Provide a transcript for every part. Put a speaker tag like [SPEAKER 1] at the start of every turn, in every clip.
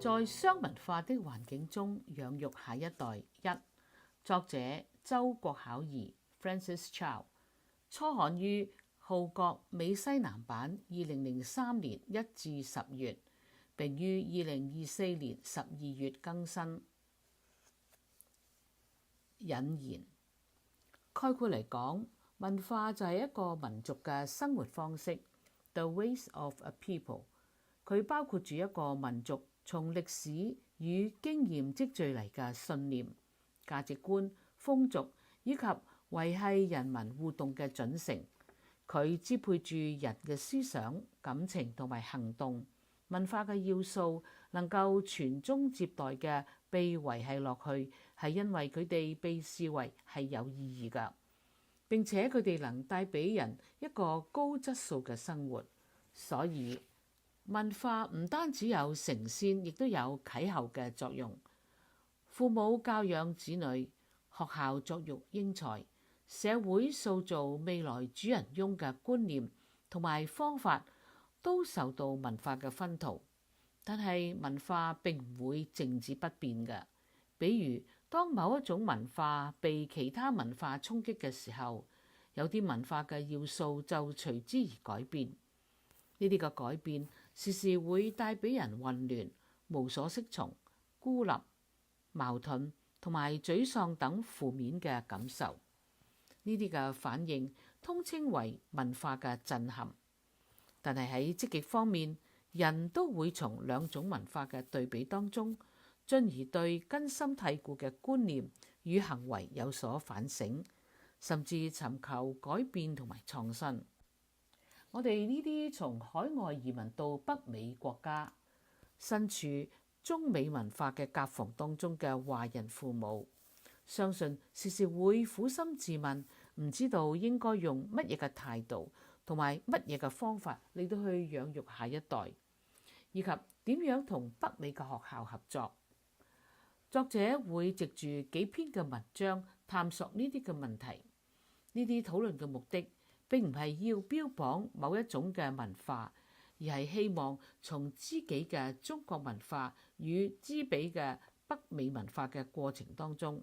[SPEAKER 1] 在雙文化的環境中養育下一代。一，作者周國考儀 Francis Chow， 初刊於號角美西南版2003年1至10月，並於2024年12月更新。引言概括嚟講，文化就係一個民族嘅生活方式 ，the ways of a people。佢包括住一個民族從歷史與經驗積聚嚟嘅信念、價值觀、風俗以及維繫人民互動嘅準繩。佢支配住人嘅思想、感情同埋行動。文化嘅要素能夠傳宗接代嘅被維繫落去，係因為佢哋被視為係有意義㗎，並且佢哋能帶俾人一個高質素嘅生活。所以文化唔單止有承先，亦都有啟後嘅作用。父母教養子女，學校作育英才，社會塑造未來主人翁嘅觀念同埋方法，都受到文化嘅熏陶。但係文化並唔會靜止不變嘅。比如當某一種文化被其他文化衝擊嘅時候，有啲文化嘅要素就隨之而改變。呢啲嘅改變時時會帶俾人混亂、無所適從、孤立、矛盾同埋沮喪等負面嘅感受。呢啲嘅反應通稱為文化嘅震撼。但係喺積極方面，人都會從兩種文化嘅對比當中，進而對根深蒂固嘅觀念與行為有所反省，甚至尋求改變同埋創新。我哋呢啲從海外移民到北美國家，身處中美文化嘅夾縫當中嘅華人父母，相信時時會苦心自問，唔知道應該用乜嘢嘅態度同埋乜嘢嘅方法嚟到去養育下一代，以及點樣同北美嘅學校合作。作者會藉住幾篇嘅文章探索呢啲嘅問題。呢啲討論嘅目的並唔係要標榜某一種嘅文化，而係希望從知己嘅中國文化與知彼嘅北美文化嘅過程當中，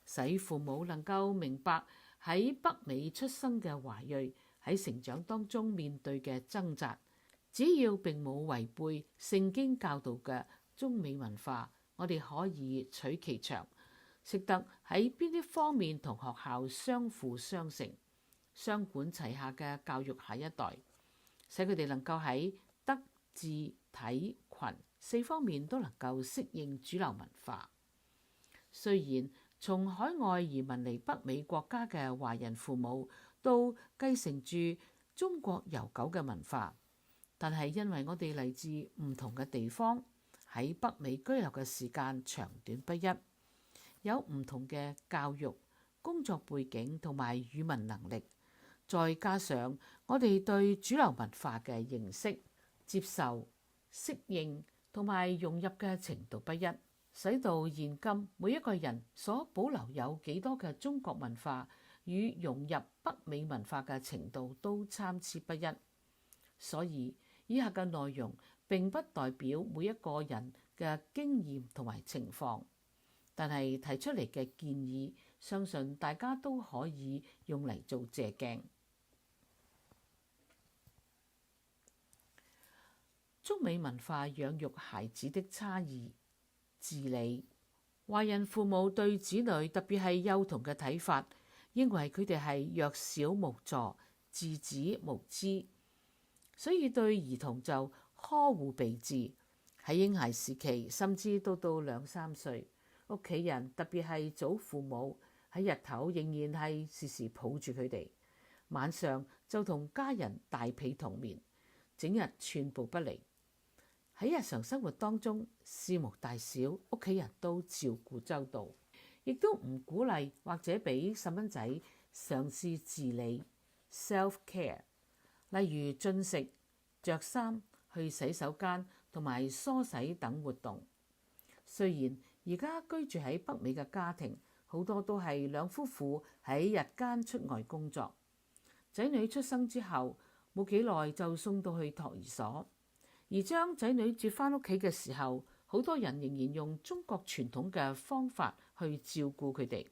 [SPEAKER 1] 使父母能夠明白喺北美出生嘅華裔喺成長當中面對嘅掙扎。只要並冇違背聖經教導嘅中美文化，我哋可以取其長，識得喺邊啲方面同學校相輔相成，雙管齊下嘅教育下一代，使佢哋能夠喺德智體群四方面都能夠適應主流文化。雖然從海外移民嚟北美國家嘅華人父母都繼承住中國悠久嘅文化，但係因為我哋嚟自唔同嘅地方，喺北美居留嘅時間長短不一，有唔同嘅教育、工作背景同埋語文能力，再加上我哋對主流文化嘅認識、接受、適應同埋融入嘅程度不一，使到現今每一個人所保留有幾多嘅中國文化與融入北美文化嘅程度都參差不一。所以以下嘅內容並不代表每一個人嘅經驗同埋情況，但係提出嚟嘅建議，相信大家都可以用嚟做借鏡。中美文化養育孩子的差異。治理。華人父母對子女，特別係幼童嘅睇法，認為佢哋係弱小無助、稚子無知，所以對兒童就呵護備至。喺嬰孩時期，甚至到2-3歲，屋企人特別係祖父母喺日頭仍然係時時抱住佢哋，晚上就同家人大被同眠，整日寸步不離。喺日常生活當中，事無大小，屋企人都照顧周到，亦都唔鼓勵或者俾細蚊仔嘗試自理 self-care， 例如進食、着衫、去洗手間同埋梳洗等活動。雖然而家居住喺北美嘅家庭，好多都係兩夫婦喺日間出外工作，仔女出生之後冇幾耐就送到去托兒所。而將仔女接返屋企嘅時候，好多人仍然用中國傳統嘅方法去照顧佢哋，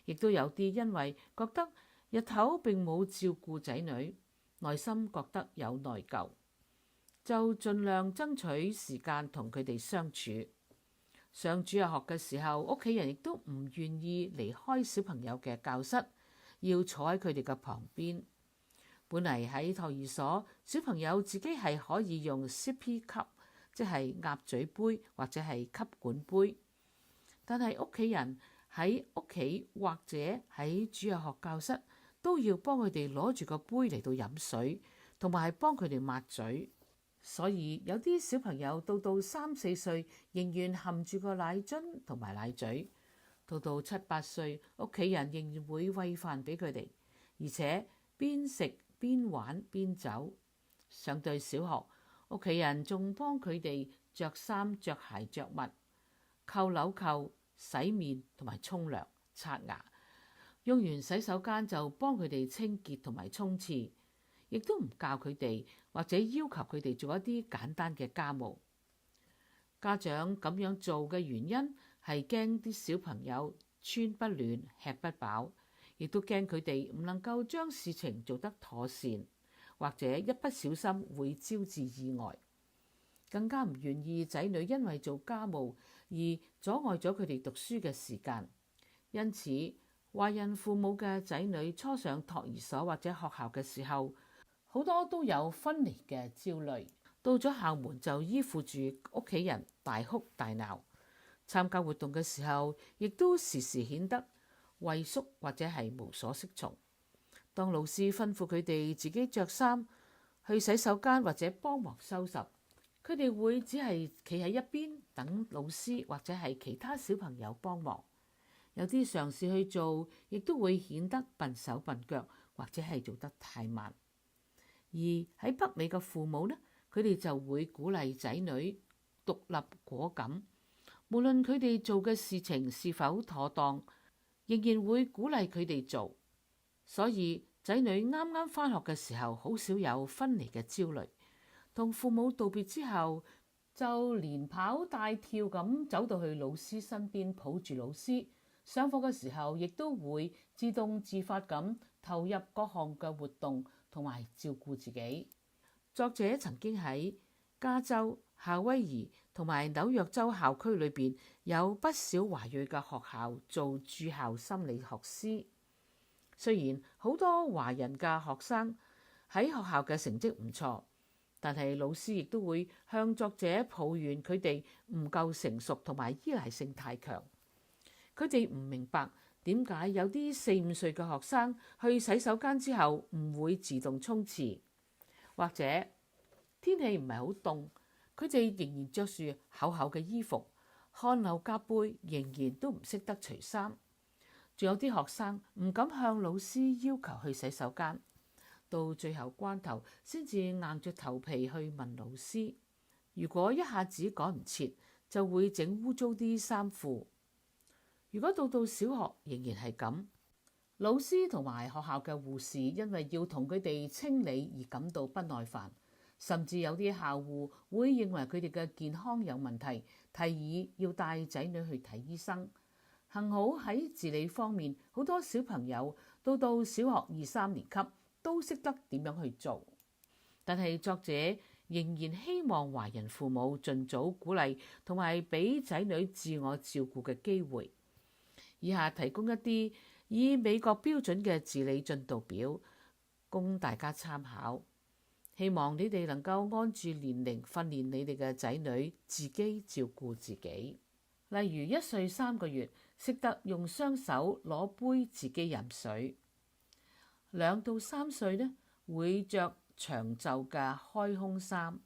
[SPEAKER 1] 亦都有啲因為覺得日頭並冇照顧仔女，內心覺得有內疚，就盡量爭取時間同佢哋相處。上主日學嘅時候，屋企人亦都唔願意離開小朋友嘅教室，要坐喺佢哋嘅旁邊。本嚟喺托兒所，小朋友自己係可以用 sippy cup， 即係鴨嘴杯或者係吸管杯，但係屋企人喺屋企或者喺主日學教室都要幫佢哋攞住個杯嚟到飲水，同埋幫佢哋抹嘴。所以有啲小朋友到3、4歲仍然含住個奶樽同埋奶嘴，到7、8歲，屋企人仍然會餵飯俾佢哋，而且邊食邊玩邊走。上到小學，屋企人仲幫佢哋着衫、着鞋、着襪、扣紐扣、洗面同埋沖涼、刷牙。用完洗手間就幫佢哋清潔同埋沖廁，亦都唔教佢哋或者要求佢哋做一啲簡單嘅家務。家長咁樣做嘅原因係驚啲小朋友穿不暖、吃不飽，亦都驚佢哋唔能夠將事情做得妥善，或者一不小心會招致意外。更加唔願意仔女因為做家務而阻礙咗佢哋讀書嘅時間。因此，華人父母嘅仔女初上托兒所或者學校嘅時候，好多都有分離嘅焦慮。到咗校門就依附住屋企人大哭大鬧。參加活動嘅時候，亦都時時顯得畏縮或者係無所適從。當老師吩咐佢哋自己着衫去洗手間或者幫忙收拾，佢哋會只係企喺一邊等老師或者係其他小朋友幫忙。有啲嘗試去做，亦都會顯得笨手笨腳，或者係做得太慢。而喺北美嘅父母呢，佢哋就會鼓勵仔女獨立果敢，無論佢哋做嘅事情是否妥當，仍然會鼓勵佢哋做。所以仔女啱啱返學嘅時候，好少有分離嘅焦慮。同父母道別之後，就連跑帶跳咁走到去老師身邊，抱住老師。上課嘅時候，亦都會自動自發咁投入各項嘅活動同埋照顧自己。作者曾經喺加州、夏威夷同埋紐約州校區裏邊有不少華裔嘅學校做駐校心理學師。雖然好多華人嘅學生喺學校嘅成績唔錯，但係老師亦都會向作者抱怨佢哋唔夠成熟同埋依賴性太強。佢哋唔明白點解有啲4、5歲嘅學生去洗手間之後唔會自動沖廁，或者天氣唔係好凍，佢哋仍然着住厚厚嘅衣服，汗流浹背，仍然都唔識得除衫。仲有啲學生唔敢向老師要求去洗手間，到最後關頭先至硬着頭皮去問老師。如果一下子趕唔切，就會整污糟啲衫褲。如果到小學仍然係咁，老師同埋學校嘅護士因為要同佢哋清理而感到不耐煩，甚至有啲校護會認為佢哋嘅健康有問題，提議要帶仔女去睇醫生。幸好喺自理方面，好多小朋友到小學2、3年級都識得點樣去做。但係作者仍然希望華人父母盡早鼓勵同埋俾仔女自我照顧嘅機會。以下提供一啲以美國標準嘅自理進度表，供大家參考。希望你哋能夠按住年齡訓練你哋嘅仔女自己照顧自己。例如1歲3個月識得用雙手攞杯自己飲水，2到3歲呢會着長袖嘅開胸衫，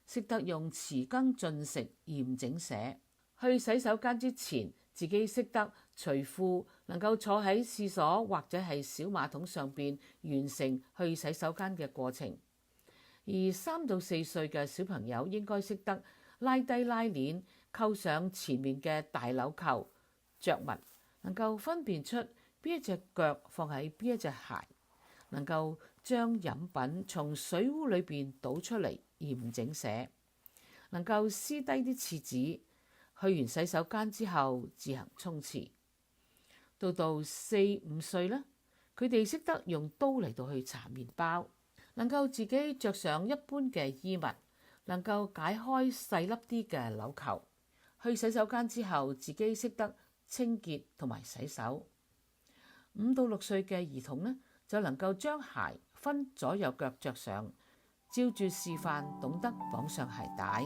[SPEAKER 1] 識得用匙羹進食而唔整瀉。去洗手間之前，自己識得除褲，能夠坐喺廁所或者係小馬桶上邊完成去洗手間嘅過程。而3到4歲嘅小朋友應該識得拉低拉鏈，扣上前面嘅大紐扣，着襪，能夠分辨出邊一隻腳放喺邊一隻鞋，能夠將飲品從水壺裏邊倒出嚟而唔整瀉，能夠撕低啲廁紙，去完洗手間之後自行沖廁。到4、5歲呢，佢哋識得用刀嚟到去搽麵包，能夠自己着上一般嘅衣物，能夠解開細粒啲嘅紐扣。去洗手間之後，自己識得清潔同埋洗手。5到6歲嘅兒童呢，就能夠將鞋分左右腳着上，照住示範懂得綁上鞋帶。